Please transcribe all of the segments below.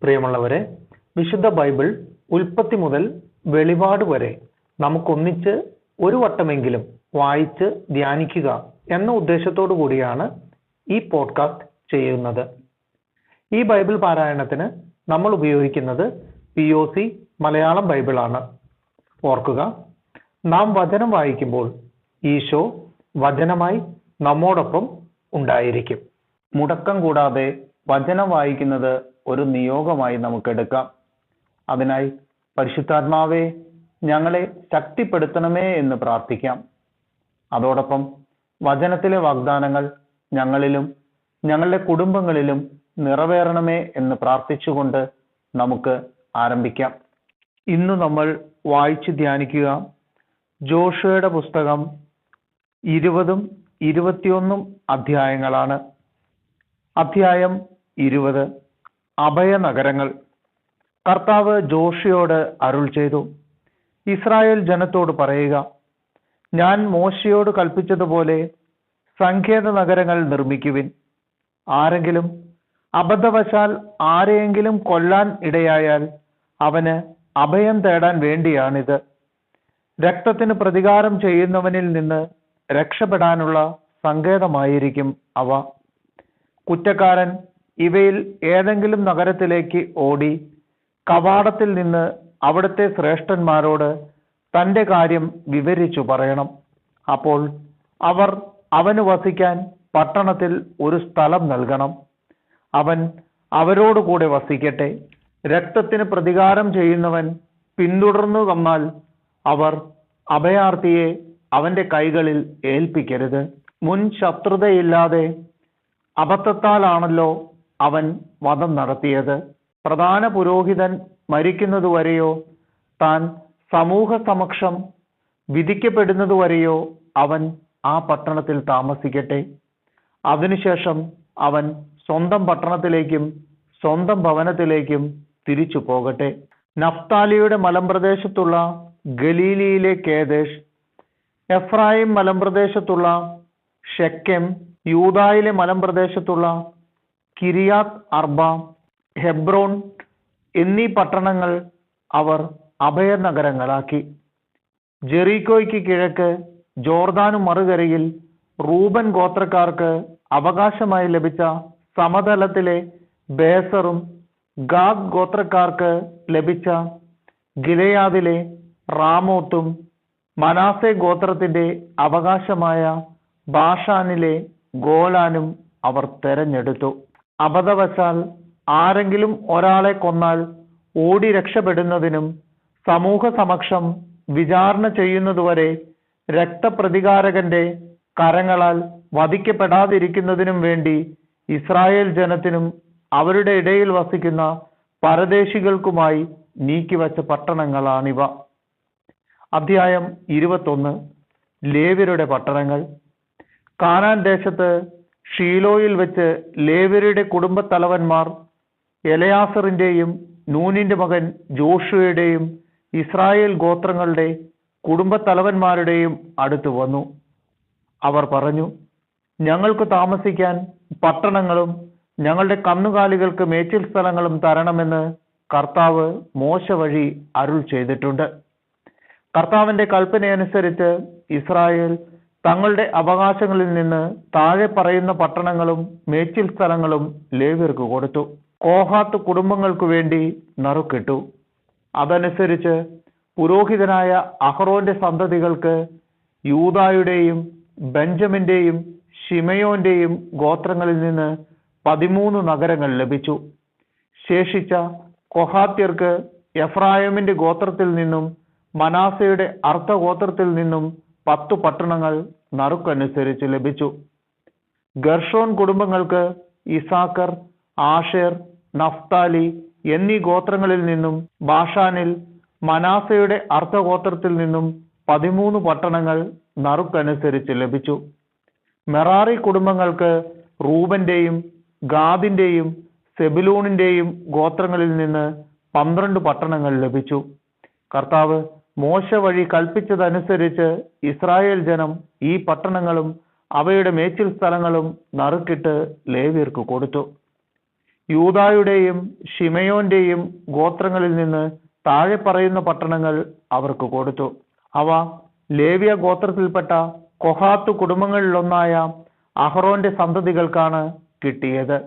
പ്രിയമുള്ളവരെ, വിശുദ്ധ ബൈബിൾ ഉൽപ്പത്തി മുതൽ വെളിപാട് വരെ നമുക്കൊന്നിച്ച് ഒരു വട്ടമെങ്കിലും വായിച്ച് ധ്യാനിക്കുക എന്ന ഉദ്ദേശത്തോടു കൂടിയാണ് ഈ പോഡ്കാസ്റ്റ് ചെയ്യുന്നത്. ഈ ബൈബിൾ പാരായണത്തിന് നമ്മൾ ഉപയോഗിക്കുന്നത് POC മലയാളം ബൈബിളാണ്. ഓർക്കുക, നാം വചനം വായിക്കുമ്പോൾ ഈശോ വചനമായി നമ്മോടൊപ്പം ഉണ്ടായിരിക്കും. മുടക്കം കൂടാതെ വചനം വായിക്കുന്നത് ഒരു നിയോഗമായി നമുക്കെടുക്കാം. അതിനായി പരിശുദ്ധാത്മാവേ, ഞങ്ങളെ ശക്തിപ്പെടുത്തണമേ എന്ന് പ്രാർത്ഥിക്കാം. അതോടൊപ്പം വചനത്തിലെ വാഗ്ദാനങ്ങൾ ഞങ്ങളിലും ഞങ്ങളുടെ കുടുംബങ്ങളിലും നിറവേറണമേ എന്ന് പ്രാർത്ഥിച്ചുകൊണ്ട് നമുക്ക് ആരംഭിക്കാം. ഇന്ന് നമ്മൾ വായിച്ച് ധ്യാനിക്കുക ജോഷുവയുടെ പുസ്തകം 20 21 അധ്യായങ്ങളാണ്. അധ്യായം 20, അഭയനഗരങ്ങൾ. കർത്താവ് ജോഷുവയോട് അരുൾ ചെയ്തു, ഇസ്രായേൽ ജനത്തോട് പറയുക, ഞാൻ മോശയോട് കൽപ്പിച്ചതുപോലെ സങ്കേത നഗരങ്ങൾ നിർമ്മിക്കുവിൻ. ആരെങ്കിലും അബദ്ധവശാൽ ആരെയെങ്കിലും കൊല്ലാൻ ഇടയായാൽ അവന് അഭയം തേടാൻ വേണ്ടിയാണിത്. രക്തത്തിന് പ്രതികാരം ചെയ്യുന്നവനിൽ നിന്ന് രക്ഷപ്പെടാനുള്ള സങ്കേതമായിരിക്കും അവ. കുറ്റക്കാരൻ ഇവയിൽ ഏതെങ്കിലും നഗരത്തിലേക്ക് ഓടി കവാടത്തിൽ നിന്ന് അവിടുത്തെ ശ്രേഷ്ഠന്മാരോട് തൻ്റെ കാര്യം വിവരിച്ചു പറയണം. അപ്പോൾ അവർ അവന് വസിക്കാൻ പട്ടണത്തിൽ ഒരു സ്ഥലം നൽകണം. അവൻ അവരോടുകൂടെ വസിക്കട്ടെ. രക്തത്തിന് പ്രതികാരം ചെയ്യുന്നവൻ പിന്തുടർന്നു വന്നാൽ അവർ അഭയാർത്ഥിയെ അവന്റെ കൈകളിൽ ഏൽപ്പിക്കരുത്. മുൻ ശത്രുതയില്ലാതെ അബദ്ധത്താലാണല്ലോ അവൻ വധം നടത്തിയത്. പ്രധാന പുരോഹിതൻ മരിക്കുന്നതുവരെയോ താൻ സമൂഹ സമക്ഷം വിധിക്കപ്പെടുന്നതുവരെയോ അവൻ ആ പട്ടണത്തിൽ താമസിക്കട്ടെ. അതിനുശേഷം അവൻ സ്വന്തം പട്ടണത്തിലേക്കും സ്വന്തം ഭവനത്തിലേക്കും തിരിച്ചു പോകട്ടെ. നഫ്താലിയുടെ മലമ്പ്രദേശത്തുള്ള ഗലീലിയിലെ കേദേശ്, എഫ്രായിം മലമ്പ്രദേശത്തുള്ള ഷെക്കെം, യൂദായിലെ മലമ്പ്രദേശത്തുള്ള കിരിയാത്ത് അർബ, ഹെബ്രോൺ എന്നീ പട്ടണങ്ങൾ അവർ അഭയനഗരങ്ങളാക്കി. ജെറീക്കോയ്ക്ക് കിഴക്ക് ജോർദാനു മറുകരയിൽ റൂബൻ ഗോത്രക്കാർക്ക് അവകാശമായി ലഭിച്ച സമതലത്തിലെ ബേസറും ഗാദ് ഗോത്രക്കാർക്ക് ലഭിച്ച ഗിലെയാദിലെ റാമോത്തും മനാസെ ഗോത്രത്തിന്റെ അവകാശമായ ബാഷാനിലെ ഗോലാനും അവർ തെരഞ്ഞെടുത്തു. അബദ്ധവശാൽ ആരെങ്കിലും ഒരാളെ കൊന്നാൽ ഓടി രക്ഷപ്പെടുന്നതിനും സമൂഹ സമക്ഷം വിചാരണ ചെയ്യുന്നതുവരെ രക്തപ്രതികാരകന്റെ കരങ്ങളാൽ വധിക്കപ്പെടാതിരിക്കുന്നതിനും വേണ്ടി ഇസ്രായേൽ ജനത്തിനും അവരുടെ ഇടയിൽ വസിക്കുന്ന പരദേശികൾക്കുമായി നീക്കിവച്ച പട്ടണങ്ങളാണിവ. അധ്യായം 21, ലേവ്യരുടെ പട്ടണങ്ങൾ. കാനാൻ ദേശത്ത് ഷീലോയിൽ വെച്ച് ലേവ്യരുടെ കുടുംബത്തലവന്മാർ എലയാസറിന്റെയും നൂനിന്റെ മകൻ ജോഷുവയുടെയും ഇസ്രായേൽ ഗോത്രങ്ങളുടെ കുടുംബത്തലവന്മാരുടെയും അടുത്ത് വന്നു. അവർ പറഞ്ഞു, ഞങ്ങൾക്ക് താമസിക്കാൻ പട്ടണങ്ങളും ഞങ്ങളുടെ കന്നുകാലികൾക്ക് മേച്ചിൽ സ്ഥലങ്ങളും തരണമെന്ന് കർത്താവ് മോശ വഴി അരുൾ ചെയ്തിട്ടുണ്ട്. കർത്താവിന്റെ കൽപ്പനയനുസരിച്ച് ഇസ്രായേൽ തങ്ങളുടെ അവകാശങ്ങളിൽ നിന്ന് താഴെ പറയുന്ന പട്ടണങ്ങളും മേച്ചിൽ സ്ഥലങ്ങളും ലേവ്യർക്ക് കൊടുത്തു. കോഹാത്ത് കുടുംബങ്ങൾക്കു വേണ്ടി നറുക്കിട്ടു. അതനുസരിച്ച് പുരോഹിതനായ അഹ്റോന്റെ സന്തതികൾക്ക് യൂദായുടെയും ബെഞ്ചമിന്റെയും ശിമയോന്റെയും ഗോത്രങ്ങളിൽ നിന്ന് 13 നഗരങ്ങൾ ലഭിച്ചു. ശേഷിച്ച കൊഹാത്യർക്ക് എഫ്രായിമിന്റെ ഗോത്രത്തിൽ നിന്നും മനാസയുടെ അർദ്ധഗോത്രത്തിൽ നിന്നും 10 പട്ടണങ്ങൾ നറുക്കനുസരിച്ച് ലഭിച്ചു. ഗർഷോൻ കുടുംബങ്ങൾക്ക് ഇസാക്കർ, ആഷേർ, നഫ്താലി എന്നീ ഗോത്രങ്ങളിൽ നിന്നും ബാഷാനിൽ മനാസയുടെ അർദ്ധഗോത്രത്തിൽ നിന്നും 13 പട്ടണങ്ങൾ നറുക്കനുസരിച്ച് ലഭിച്ചു. മെറാറി കുടുംബങ്ങൾക്ക് റൂബന്റെയും ഗാദിന്റെയും സെബുലൂണിന്റെയും ഗോത്രങ്ങളിൽ നിന്ന് 12 പട്ടണങ്ങൾ ലഭിച്ചു. കർത്താവ് മോശ വഴി കൽപ്പിച്ചതനുസരിച്ച് ഇസ്രായേൽ ജനം ഈ പട്ടണങ്ങളും അവയുടെ മേച്ചിൽ സ്ഥലങ്ങളും നറുക്കിട്ട് ലേവ്യർക്ക് കൊടുത്തു. യൂദായുടെയും ശിമയോന്റെയും ഗോത്രങ്ങളിൽ നിന്ന് താഴെ പറയുന്ന പട്ടണങ്ങൾ അവർക്ക് കൊടുത്തു. അവ ലേവ്യ ഗോത്രത്തിൽപ്പെട്ട കൊഹാത്ത് കുടുംബങ്ങളിലൊന്നായ അഹ്റോന്റെ സന്തതികൾക്കാണ് കിട്ടിയത്.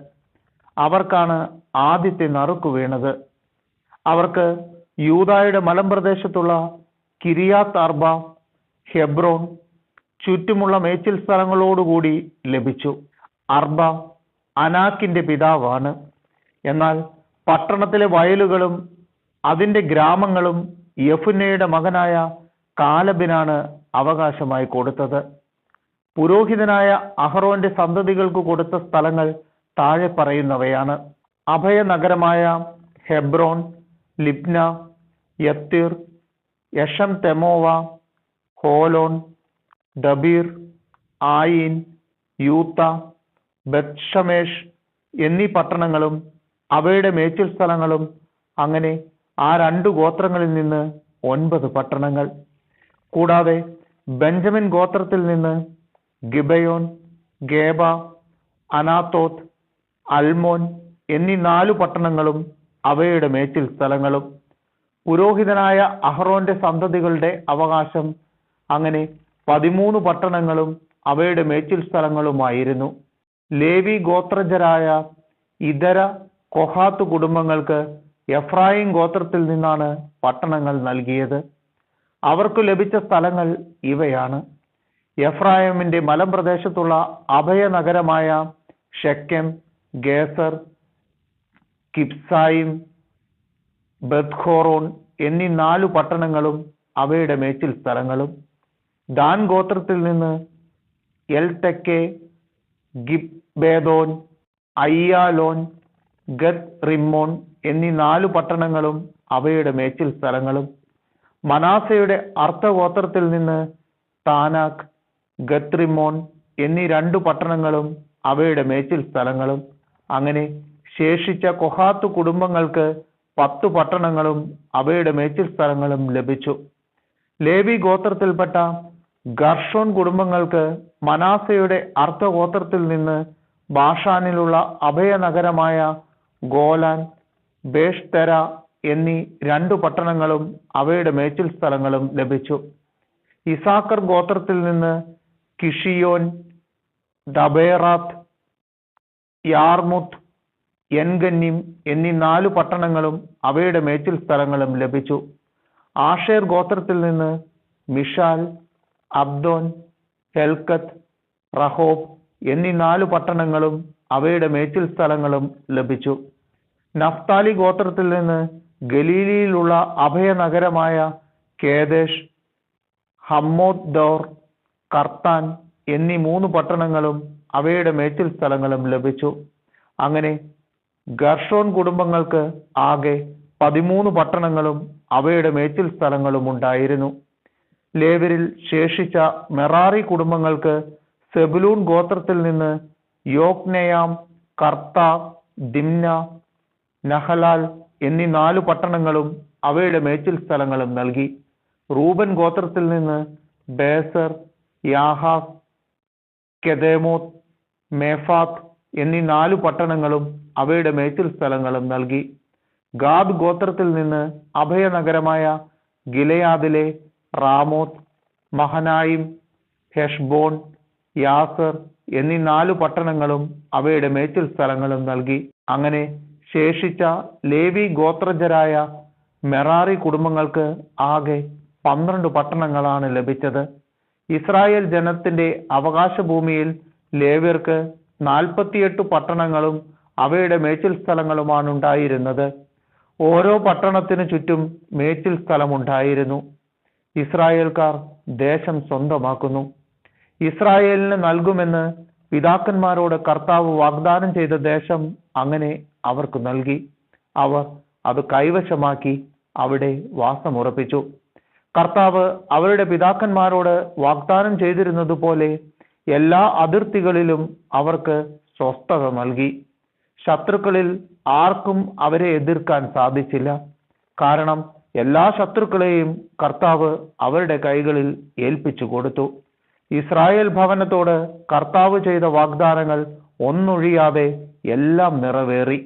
അവർക്കാണ് ആദ്യത്തെ നറുക്കു വീണത്. അവർക്ക് യൂദായുടെ മലമ്പ്രദേശത്തുള്ള കിരിയാത്ത് അർബ, ഹെബ്രോൻ, ചുറ്റുമുള്ള മേച്ചിൽ സ്ഥലങ്ങളോടുകൂടി ലഭിച്ചു. അർബ അനാക്കിന്റെ പിതാവാണ്. എന്നാൽ പട്ടണത്തിലെ വയലുകളും അതിന്റെ ഗ്രാമങ്ങളും യെഫുന്നയുടെ മകനായ കാലബിനാണ് അവകാശമായി കൊടുത്തത്. പുരോഹിതനായ അഹ്റോന്റെ സന്തതികൾക്ക് കൊടുത്ത സ്ഥലങ്ങൾ താഴെ പറയുന്നവയാണ്: അഭയനഗരമായ ഹെബ്രോൻ, ലിബ്ന, യത്തീർ, യഷം തെമോവ, ഹോലോൺ, ദബീർ, ആയിൻ, യൂത്ത, ബത്ഷമേഷ് എന്നീ പട്ടണങ്ങളും അവയുടെ മേച്ചിൽ സ്ഥലങ്ങളും. അങ്ങനെ ആ 2 ഗോത്രങ്ങളിൽ നിന്ന് 9 പട്ടണങ്ങൾ. കൂടാതെ ബെഞ്ചമിൻ ഗോത്രത്തിൽ നിന്ന് ഗിബയോൻ, ഗേബ, അനാത്തോത്ത്, അൽമോൻ എന്നീ 4 പട്ടണങ്ങളും അവയുടെ മേച്ചിൽ സ്ഥലങ്ങളും. പുരോഹിതനായ അഹ്റോന്റെ സന്തതികളുടെ അവകാശം അങ്ങനെ 13 പട്ടണങ്ങളും അവയുടെ മേച്ചിൽ സ്ഥലങ്ങളുമായിരുന്നു. ലേവി ഗോത്രജരായ ഇതര കൊഹാത്ത് കുടുംബങ്ങൾക്ക് എഫ്രായിം ഗോത്രത്തിൽ നിന്നാണ് പട്ടണങ്ങൾ നൽകിയത്. അവർക്ക് ലഭിച്ച സ്ഥലങ്ങൾ ഇവയാണ്: എഫ്രായിമിന്റെ മലമ്പ്രദേശത്തുള്ള അഭയനഗരമായ ഷെക്കെം, ഗേസർ, കിബ്സായിം, ബത്ത്ഹോറോൺ എന്നീ 4 പട്ടണങ്ങളും അവയുടെ മേച്ചിൽ സ്ഥലങ്ങളും. ദാൻ ഗോത്രത്തിൽ നിന്ന് എൽതെക്കെ, ഗിബ്ബേദോൻ, അയ്യാലോൻ, ഗത്ത് റിമ്മോൺ എന്നീ 4 പട്ടണങ്ങളും അവയുടെ മേച്ചിൽ സ്ഥലങ്ങളും. മനാസയുടെ അർത്ഥഗോത്രത്തിൽ നിന്ന് താനാക്ക്, ഗത്ത് റിമ്മോൻ എന്നീ 2 പട്ടണങ്ങളും അവയുടെ മേച്ചിൽ സ്ഥലങ്ങളും. അങ്ങനെ ശേഷിച്ച കൊഹാത്ത് കുടുംബങ്ങൾക്ക് 10 പട്ടണങ്ങളും അവയുടെ മേച്ചിൽ സ്ഥലങ്ങളും ലഭിച്ചു. ലേവി ഗോത്രത്തിൽപ്പെട്ട ഗർഷോൻ കുടുംബങ്ങൾക്ക് മനാസയുടെ അർത്ഥഗോത്രത്തിൽ നിന്ന് ബാഷാനിലുള്ള അഭയനഗരമായ ഗോലാൻ, ബേഷ്തെര എന്നീ 2 പട്ടണങ്ങളും അവയുടെ മേച്ചിൽ സ്ഥലങ്ങളും ലഭിച്ചു. ഇസാക്കർ ഗോത്രത്തിൽ നിന്ന് കിഷിയോൻ, ദബേറാത്ത്, യാർമുത്ത്, എൻഗന്നിം എന്നീ 4 പട്ടണങ്ങളും അവയുടെ മേച്ചിൽ സ്ഥലങ്ങളും ലഭിച്ചു. ആഷേർ ഗോത്രത്തിൽ നിന്ന് മിഷാൽ, അബ്ദോൻ, ഹെൽക്കത്ത്, റഹോബ് എന്നീ 4 പട്ടണങ്ങളും അവയുടെ മേച്ചിൽ സ്ഥലങ്ങളും ലഭിച്ചു. നഫ്താലി ഗോത്രത്തിൽ നിന്ന് ഗലീലിയിലുള്ള അഭയനഗരമായ കേദേശ്, ഹമ്മോദ്ദോർ, കർത്താൻ എന്നീ 3 പട്ടണങ്ങളും അവയുടെ മേച്ചിൽ സ്ഥലങ്ങളും ലഭിച്ചു. അങ്ങനെ ഗർഷോൻ കുടുംബങ്ങൾക്ക് ആകെ 13 പട്ടണങ്ങളും അവയുടെ മേച്ചിൽ സ്ഥലങ്ങളും ഉണ്ടായിരുന്നു. ലേവ്യരിൽ ശേഷിച്ച മെറാറി കുടുംബങ്ങൾക്ക് സെബുലൂൺ ഗോത്രത്തിൽ നിന്ന് യോക്നെയാം, കർത്ത, ദിംന, നഹലാൽ എന്നീ 4 പട്ടണങ്ങളും അവയുടെ മേച്ചിൽ സ്ഥലങ്ങളും നൽകി. റൂബൻ ഗോത്രത്തിൽ നിന്ന് ബേസർ, യാഹാസ്, കെദേമോത്ത്, മേഫാത്ത് എന്നീ 4 പട്ടണങ്ങളും അവയുടെ മേച്ചിൽ സ്ഥലങ്ങളും നൽകി. ഗാദ് ഗോത്രത്തിൽ നിന്ന് അഭയനഗരമായ ഗിലെയാദിലെ റാമോത്ത്, മഹനായിം, ഹെഷ്ബോൺ, യാസർ എന്നീ 4 പട്ടണങ്ങളും അവയുടെ മേച്ചിൽ സ്ഥലങ്ങളും നൽകി. അങ്ങനെ ശേഷിച്ച ലേവി ഗോത്രജരായ മെറാറി കുടുംബങ്ങൾക്ക് ആകെ 12 പട്ടണങ്ങളാണ് ലഭിച്ചത്. ഇസ്രായേൽ ജനത്തിന്റെ അവകാശ ഭൂമിയിൽ ലേവ്യർക്ക് 48 പട്ടണങ്ങളും അവയുടെ മേച്ചിൽ സ്ഥലങ്ങളുമാണ് ഉണ്ടായിരുന്നത്. ഓരോ പട്ടണത്തിനു ചുറ്റും മേച്ചിൽ സ്ഥലമുണ്ടായിരുന്നു. ഇസ്രായേൽക്കാർ ദേശം സ്വന്തമാക്കുന്നു. ഇസ്രായേലിന് നൽകുമെന്ന് പിതാക്കന്മാരോട് കർത്താവ് വാഗ്ദാനം ചെയ്ത ദേശം അങ്ങനെ അവർക്ക് നൽകി. അവർ അത് കൈവശമാക്കി അവിടെ വാസമുറപ്പിച്ചു. കർത്താവ് അവരുടെ പിതാക്കന്മാരോട് വാഗ്ദാനം ചെയ്തിരുന്നതുപോലെ എല്ലാ അതിർത്തികളിലും അവർക്ക് സ്വസ്ഥത നൽകി. ശത്രുക്കളിൽ ആർക്കും അവരെ എതിർക്കാൻ സാധിച്ചില്ല. കാരണം എല്ലാ ശത്രുക്കളെയും കർത്താവ് അവരുടെ കൈകളിൽ ഏൽപ്പിച്ചു കൊടുത്തു. ഇസ്രായേൽ ഭവനത്തോട് കർത്താവ് ചെയ്ത വാഗ്ദാനങ്ങൾ ഒന്നൊഴിയാതെ എല്ലാം നിറവേറി.